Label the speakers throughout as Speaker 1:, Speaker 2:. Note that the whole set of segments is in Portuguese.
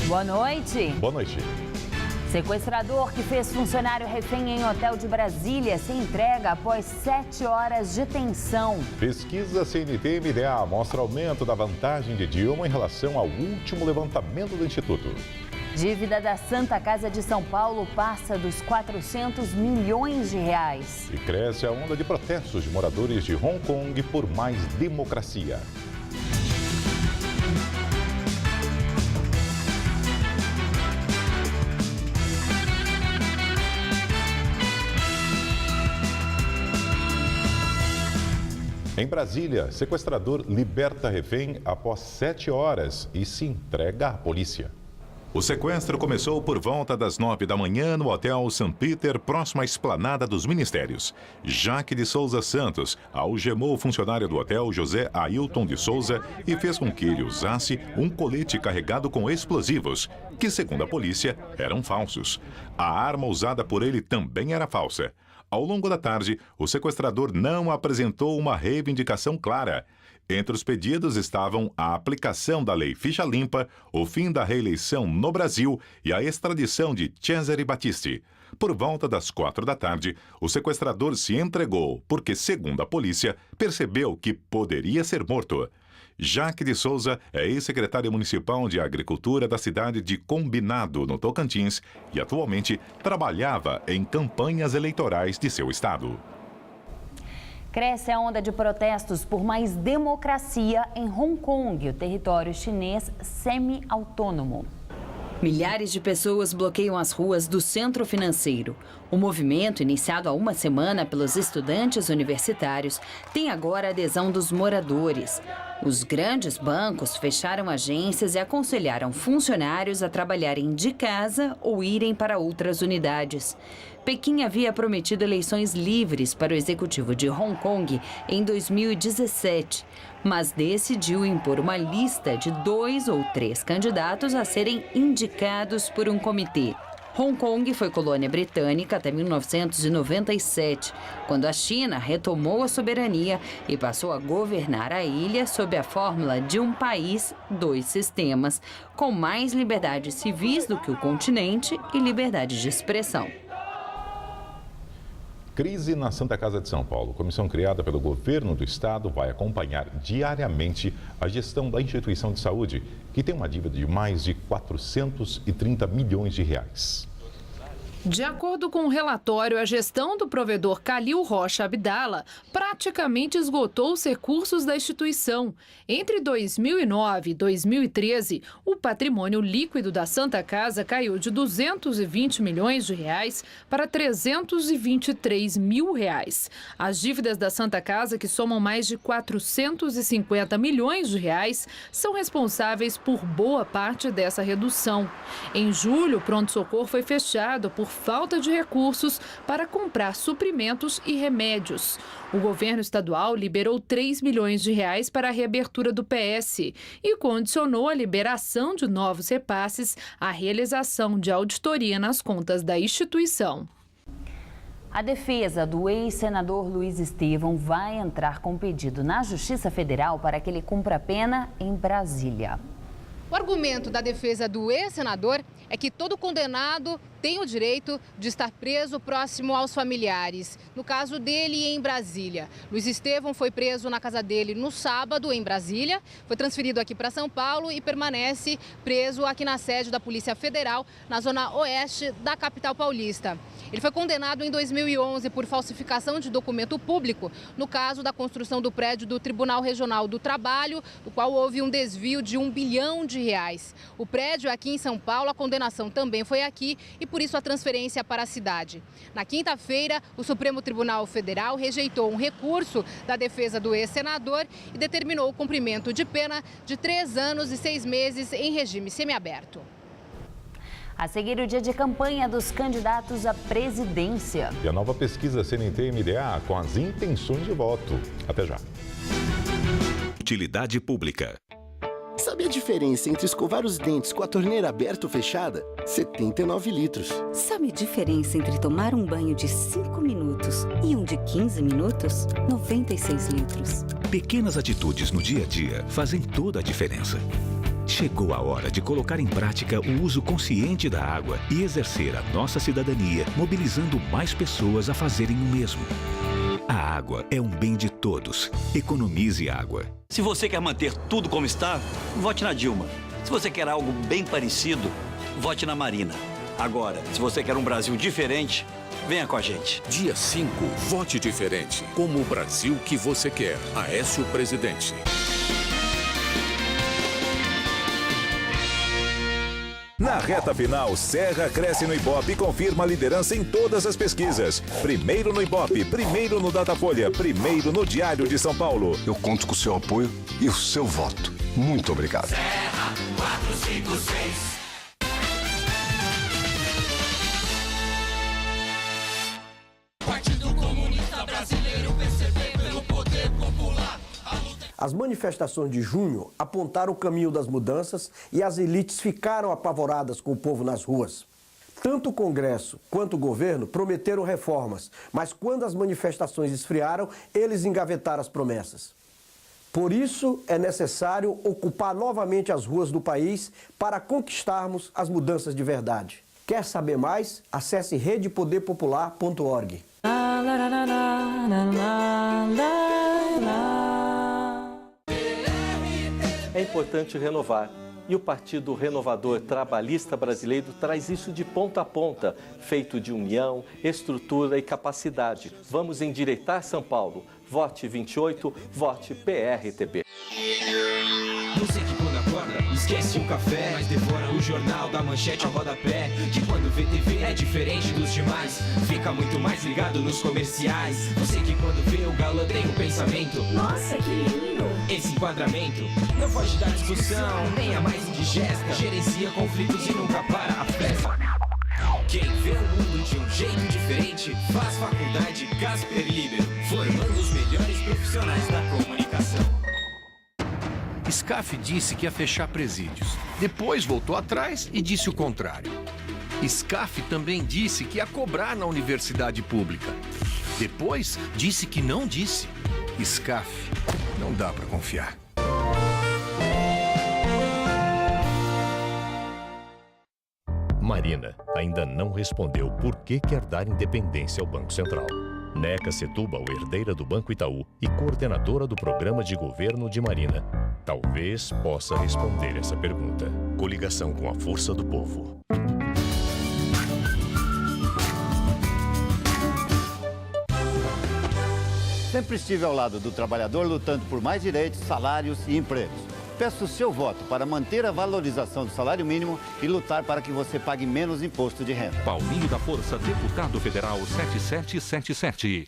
Speaker 1: Boa noite.
Speaker 2: Boa noite.
Speaker 1: Sequestrador que fez funcionário refém em hotel de Brasília se entrega após 7 horas de tensão.
Speaker 2: Pesquisa CNT-MDA mostra aumento da vantagem de Dilma em relação ao último levantamento do Instituto.
Speaker 1: Dívida da Santa Casa de São Paulo passa dos 400 milhões de reais.
Speaker 2: E cresce a onda de protestos de moradores de Hong Kong por mais democracia. Em Brasília, sequestrador liberta refém após 7 horas e se entrega à polícia.
Speaker 3: O sequestro começou por volta das 9 da manhã no Hotel St. Peter, próximo à Esplanada dos Ministérios. Jaque de Souza Santos algemou o funcionário do hotel, José Ailton de Souza, e fez com que ele usasse um colete carregado com explosivos, que, segundo a polícia, eram falsos. A arma usada por ele também era falsa. Ao longo da tarde, o sequestrador não apresentou uma reivindicação clara. Entre os pedidos estavam a aplicação da Lei Ficha Limpa, o fim da reeleição no Brasil e a extradição de Cesare Battisti. Por volta das 4 da tarde, o sequestrador se entregou porque, segundo a polícia, percebeu que poderia ser morto. Jaque de Souza é ex-secretário municipal de Agricultura da cidade de Combinado, no Tocantins, e atualmente trabalhava em campanhas eleitorais de seu estado.
Speaker 1: Cresce a onda de protestos por mais democracia em Hong Kong, o território chinês semi-autônomo.
Speaker 4: Milhares de pessoas bloqueiam as ruas do centro financeiro. O movimento, iniciado há uma semana pelos estudantes universitários, tem agora a adesão dos moradores. Os grandes bancos fecharam agências e aconselharam funcionários a trabalharem de casa ou irem para outras unidades. Pequim havia prometido eleições livres para o executivo de Hong Kong em 2017, mas decidiu impor uma lista de 2 ou 3 candidatos a serem indicados por um comitê. Hong Kong foi colônia britânica até 1997, quando a China retomou a soberania e passou a governar a ilha sob a fórmula de um país, 2 sistemas, com mais liberdades civis do que o continente e liberdade de expressão.
Speaker 2: Crise na Santa Casa de São Paulo. Comissão criada pelo governo do estado vai acompanhar diariamente a gestão da instituição de saúde, que tem uma dívida de mais de 430 milhões de reais.
Speaker 5: De acordo com o relatório, a gestão do provedor Calil Rocha Abdala praticamente esgotou os recursos da instituição. Entre 2009 e 2013, o patrimônio líquido da Santa Casa caiu de 220 milhões de reais para 323 mil reais. As dívidas da Santa Casa, que somam mais de 450 milhões de reais, são responsáveis por boa parte dessa redução. Em julho, o pronto-socorro foi fechado por falta de recursos para comprar suprimentos e remédios. O governo estadual liberou 3 milhões de reais para a reabertura do PS e condicionou a liberação de novos repasses à realização de auditoria nas contas da instituição.
Speaker 1: A defesa do ex-senador Luiz Estevão vai entrar com pedido na Justiça Federal para que ele cumpra a pena em Brasília.
Speaker 6: O argumento da defesa do ex-senador é que todo condenado tem o direito de estar preso próximo aos familiares. No caso dele, em Brasília. Luiz Estevão foi preso na casa dele no sábado, em Brasília, foi transferido aqui para São Paulo e permanece preso aqui na sede da Polícia Federal, na zona oeste da capital paulista. Ele foi condenado em 2011 por falsificação de documento público, no caso da construção do prédio do Tribunal Regional do Trabalho, no qual houve um desvio de R$1 bilhão. O prédio é aqui em São Paulo, a condenação também foi aqui e por isso a transferência para a cidade. Na quinta-feira, o Supremo Tribunal Federal rejeitou um recurso da defesa do ex-senador e determinou o cumprimento de pena de 3 anos e 6 meses em regime semiaberto.
Speaker 1: A seguir, o dia de campanha dos candidatos à presidência.
Speaker 2: E a nova pesquisa CNT-MDA com as intenções de voto. Até já.
Speaker 7: Utilidade pública.
Speaker 8: Sabe a diferença entre escovar os dentes com a torneira aberta ou fechada? 79 litros.
Speaker 9: Sabe a diferença entre tomar um banho de 5 minutos e um de 15 minutos? 96 litros.
Speaker 7: Pequenas atitudes no dia a dia fazem toda a diferença. Chegou a hora de colocar em prática o uso consciente da água e exercer a nossa cidadania, mobilizando mais pessoas a fazerem o mesmo. A água é um bem de todos. Economize água.
Speaker 10: Se você quer manter tudo como está, vote na Dilma. Se você quer algo bem parecido, vote na Marina. Agora, se você quer um Brasil diferente, venha com a gente.
Speaker 11: Dia 5, vote diferente. Como o Brasil que você quer. Aécio Presidente.
Speaker 12: Na reta final, Serra cresce no Ibope e confirma a liderança em todas as pesquisas. Primeiro no Ibope, primeiro no Datafolha, primeiro no Diário de São Paulo.
Speaker 13: Eu conto com o seu apoio e o seu voto. Muito obrigado.
Speaker 14: Serra 456. Partido Comunista Brasileiro, PCB, pelo poder popular.
Speaker 15: As manifestações de junho apontaram o caminho das mudanças e as elites ficaram apavoradas com o povo nas ruas. Tanto o Congresso quanto o governo prometeram reformas, mas quando as manifestações esfriaram, eles engavetaram as promessas. Por isso, é necessário ocupar novamente as ruas do país para conquistarmos as mudanças de verdade. Quer saber mais? Acesse redepoderpopular.org.
Speaker 16: É importante renovar. E o Partido Renovador Trabalhista Brasileiro traz isso de ponta a ponta, feito de união, estrutura e capacidade. Vamos endireitar São Paulo. Vote 28, vote PRTB.
Speaker 17: Você que quando acorda, esquece o café, mas devora o jornal da Manchete ao rodapé. Que quando vê TV é diferente dos demais, fica muito mais ligado nos comerciais. Você que quando vê o galã tem um pensamento, nossa, que lindo! Esse enquadramento não foge da discussão, nem a mais indigesta, gerencia conflitos e nunca para a festa. Quem vê o mundo de um jeito diferente, faz faculdade Casper Libero, formando os melhores profissionais da comunicação.
Speaker 18: SCAF disse que ia fechar presídios. Depois voltou atrás e disse o contrário. SCAF também disse que ia cobrar na universidade pública. Depois disse que não disse. SCAF, não dá para confiar.
Speaker 19: Marina ainda não respondeu por que quer dar independência ao Banco Central. Neca Setúbal, herdeira do Banco Itaú e coordenadora do programa de governo de Marina, talvez possa responder essa pergunta. Coligação com a força do povo.
Speaker 20: Sempre estive ao lado do trabalhador lutando por mais direitos, salários e empregos. Peço o seu voto para manter a valorização do salário mínimo e lutar para que você pague menos imposto de renda.
Speaker 11: Paulinho da Força, deputado federal 7777.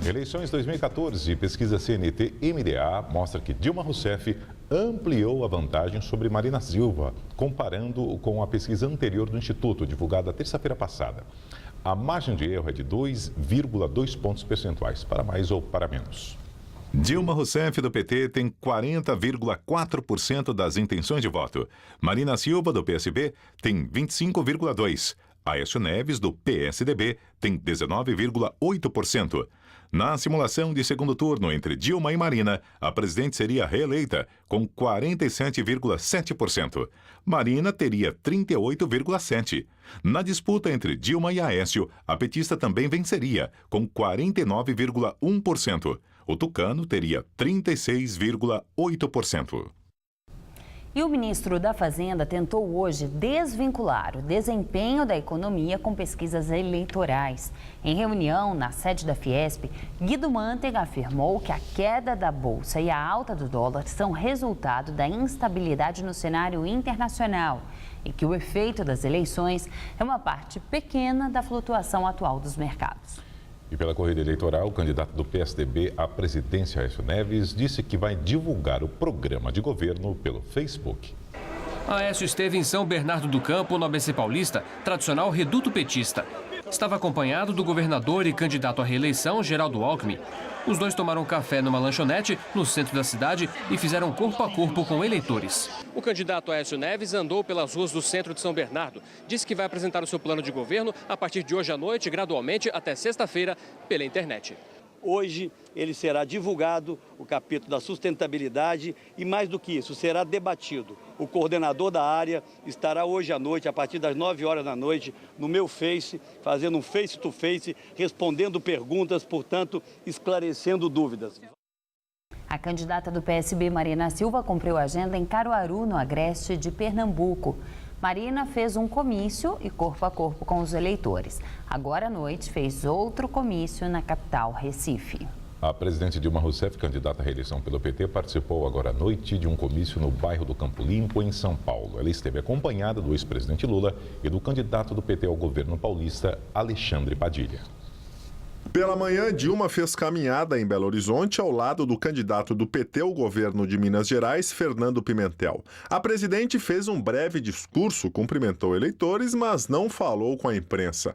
Speaker 2: Eleições 2014, pesquisa CNT-MDA mostra que Dilma Rousseff ampliou a vantagem sobre Marina Silva, comparando com a pesquisa anterior do Instituto, divulgada terça-feira passada. A margem de erro é de 2,2 pontos percentuais, para mais ou para menos.
Speaker 3: Dilma Rousseff, do PT, tem 40,4% das intenções de voto. Marina Silva, do PSB, tem 25,2%. Aécio Neves, do PSDB, tem 19,8%. Na simulação de segundo turno entre Dilma e Marina, a presidente seria reeleita com 47,7%. Marina teria 38,7%. Na disputa entre Dilma e Aécio, a petista também venceria com 49,1%. O tucano teria 36,8%.
Speaker 1: E o ministro da Fazenda tentou hoje desvincular o desempenho da economia com pesquisas eleitorais. Em reunião na sede da Fiesp, Guido Mantega afirmou que a queda da Bolsa e a alta do dólar são resultado da instabilidade no cenário internacional e que o efeito das eleições é uma parte pequena da flutuação atual dos mercados.
Speaker 2: E pela corrida eleitoral, o candidato do PSDB à presidência, Aécio Neves, disse que vai divulgar o programa de governo pelo Facebook.
Speaker 21: Aécio esteve em São Bernardo do Campo, no ABC Paulista, tradicional reduto petista. estava acompanhado do governador e candidato à reeleição, Geraldo Alckmin. Os dois tomaram café numa lanchonete no centro da cidade e fizeram corpo a corpo com eleitores.
Speaker 22: O candidato Aécio Neves andou pelas ruas do centro de São Bernardo. Disse que vai apresentar o seu plano de governo a partir de hoje à noite, gradualmente até sexta-feira, pela internet.
Speaker 23: Hoje ele será divulgado, o capítulo da sustentabilidade, e mais do que isso, será debatido. O coordenador da área estará hoje à noite, a partir das 9 horas da noite, no meu Face, fazendo um face-to-face, respondendo perguntas, portanto, esclarecendo dúvidas.
Speaker 1: A candidata do PSB, Marina Silva, cumpriu a agenda em Caruaru, no agreste de Pernambuco. Marina fez um comício e corpo a corpo com os eleitores. Agora à noite fez outro comício na capital, Recife.
Speaker 2: A presidente Dilma Rousseff, candidata à reeleição pelo PT, participou agora à noite de um comício no bairro do Campo Limpo, em São Paulo. Ela esteve acompanhada do ex-presidente Lula e do candidato do PT ao governo paulista, Alexandre Padilha.
Speaker 24: Pela manhã, Dilma fez caminhada em Belo Horizonte ao lado do candidato do PT ao governo de Minas Gerais, Fernando Pimentel. A presidente fez um breve discurso, cumprimentou eleitores, mas não falou com a imprensa.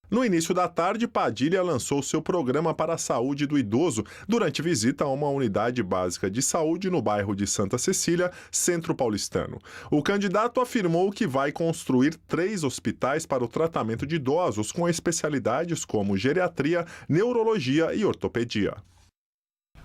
Speaker 24: No início da tarde, Padilha lançou seu programa para a saúde do idoso durante visita a uma unidade básica de saúde no bairro de Santa Cecília, centro paulistano. O candidato afirmou que vai construir 3 hospitais para o tratamento de idosos com especialidades como geriatria, neurologia e ortopedia.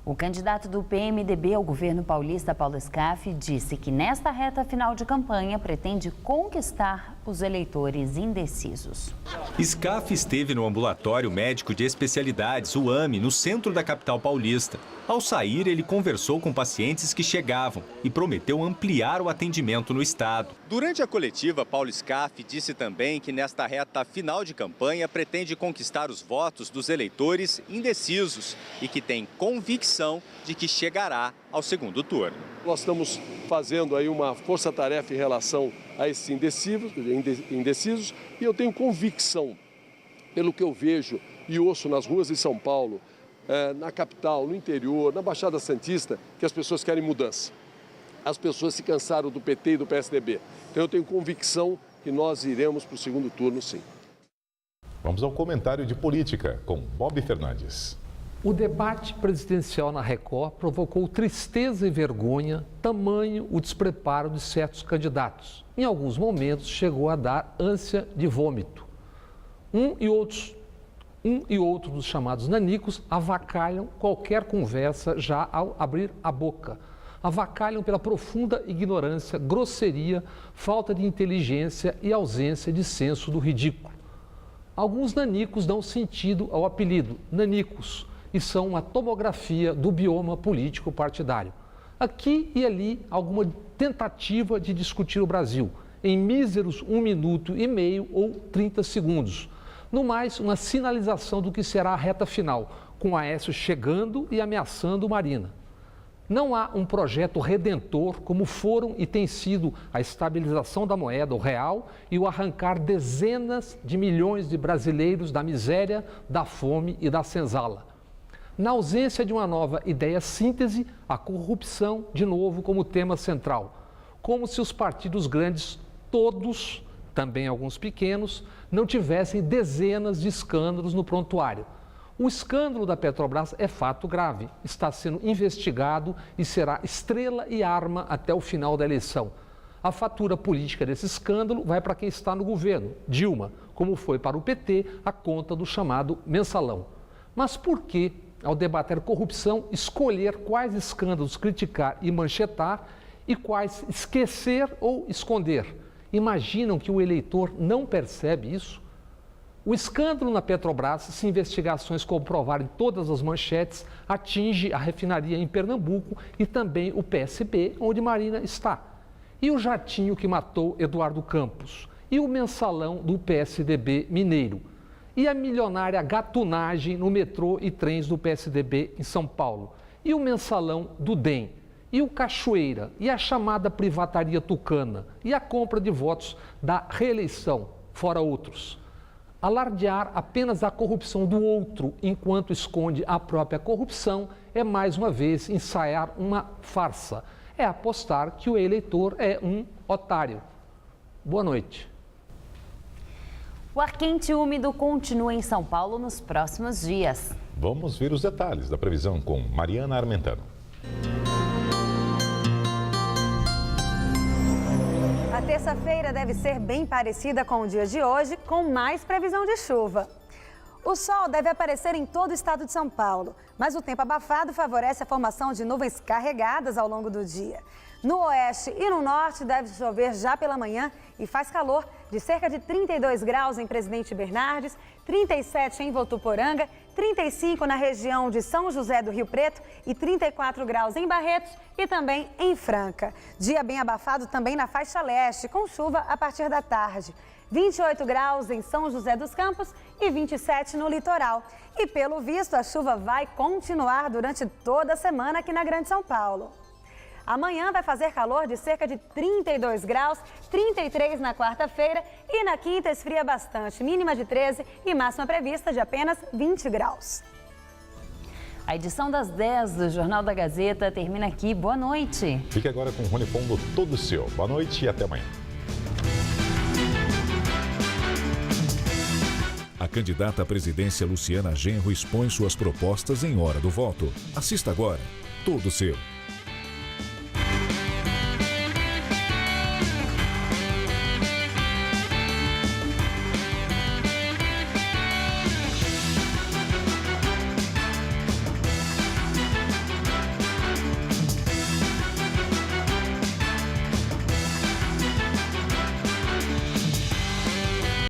Speaker 1: O candidato do PMDB ao governo paulista, Paulo Scaff, disse que nesta reta final de campanha pretende conquistar os eleitores indecisos.
Speaker 25: Scaff esteve no ambulatório médico de especialidades, o AME, no centro da capital paulista. Ao sair, ele conversou com pacientes que chegavam e prometeu ampliar o atendimento no estado. Durante a coletiva, Paulo Scaff disse também que nesta reta final de campanha pretende conquistar os votos dos eleitores indecisos e que tem convicção de que chegará ao segundo turno.
Speaker 26: Nós estamos fazendo aí uma força-tarefa em relação a esses indecisos e eu tenho convicção, pelo que eu vejo e ouço nas ruas de São Paulo, na capital, no interior, na Baixada Santista, que as pessoas querem mudança. As pessoas se cansaram do PT e do PSDB. Então eu tenho convicção que nós iremos para o segundo turno, sim.
Speaker 2: Vamos ao comentário de política com Bob Fernandes.
Speaker 27: O debate presidencial na Record provocou tristeza e vergonha, tamanho o despreparo de certos candidatos. Em alguns momentos chegou a dar ânsia de vômito. Um e outro dos chamados nanicos avacalham qualquer conversa já ao abrir a boca. Avacalham pela profunda ignorância, grosseria, falta de inteligência e ausência de senso do ridículo. Alguns nanicos dão sentido ao apelido nanicos e são uma tomografia do bioma político partidário. Aqui e ali, alguma tentativa de discutir o Brasil, em míseros 1 minuto e meio ou 30 segundos. No mais, uma sinalização do que será a reta final, com Aécio chegando e ameaçando Marina. Não há um projeto redentor como foram e tem sido a estabilização da moeda, o real, e o arrancar dezenas de milhões de brasileiros da miséria, da fome e da senzala. Na ausência de uma nova ideia síntese, a corrupção, de novo, como tema central. Como se os partidos grandes, todos, também alguns pequenos, não tivessem dezenas de escândalos no prontuário. O escândalo da Petrobras é fato grave, está sendo investigado e será estrela e arma até o final da eleição. A fatura política desse escândalo vai para quem está no governo, Dilma, como foi para o PT a conta do chamado mensalão. Mas por que, ao debater corrupção, escolher quais escândalos criticar e manchetar e quais esquecer ou esconder? Imaginam que o eleitor não percebe isso? O escândalo na Petrobras, se investigações comprovarem todas as manchetes, atinge a refinaria em Pernambuco e também o PSB, onde Marina está. E o jatinho que matou Eduardo Campos? E o mensalão do PSDB mineiro? E a milionária gatunagem no metrô e trens do PSDB em São Paulo? E o mensalão do DEM? E o Cachoeira? E a chamada privataria tucana? E a compra de votos da reeleição, fora outros? Alardear apenas a corrupção do outro enquanto esconde a própria corrupção é, mais uma vez, ensaiar uma farsa. É apostar que o eleitor é um otário. Boa noite.
Speaker 1: O ar quente e úmido continua em São Paulo nos próximos dias.
Speaker 2: Vamos ver os detalhes da previsão com Mariana Armentano.
Speaker 4: A terça-feira deve ser bem parecida com o dia de hoje, com mais previsão de chuva. O sol deve aparecer em todo o estado de São Paulo, mas o tempo abafado favorece a formação de nuvens carregadas ao longo do dia. No oeste e no norte deve chover já pela manhã e faz calor de cerca de 32 graus em Presidente Bernardes, 37 em Votuporanga, 35 na região de São José do Rio Preto e 34 graus em Barretos e também em Franca. Dia bem abafado também na faixa leste, com chuva a partir da tarde. 28 graus em São José dos Campos e 27 no litoral. E pelo visto, a chuva vai continuar durante toda a semana aqui na Grande São Paulo. Amanhã vai fazer calor de cerca de 32 graus, 33 na quarta-feira e na quinta esfria bastante, mínima de 13 e máxima prevista de apenas 20 graus.
Speaker 1: A edição das 10 do Jornal da Gazeta termina aqui. Boa noite.
Speaker 2: Fique agora com o Rony Pombo todo seu. Boa noite e até amanhã.
Speaker 11: A candidata à presidência Luciana Genro expõe suas propostas em hora do voto. Assista agora. Todo seu.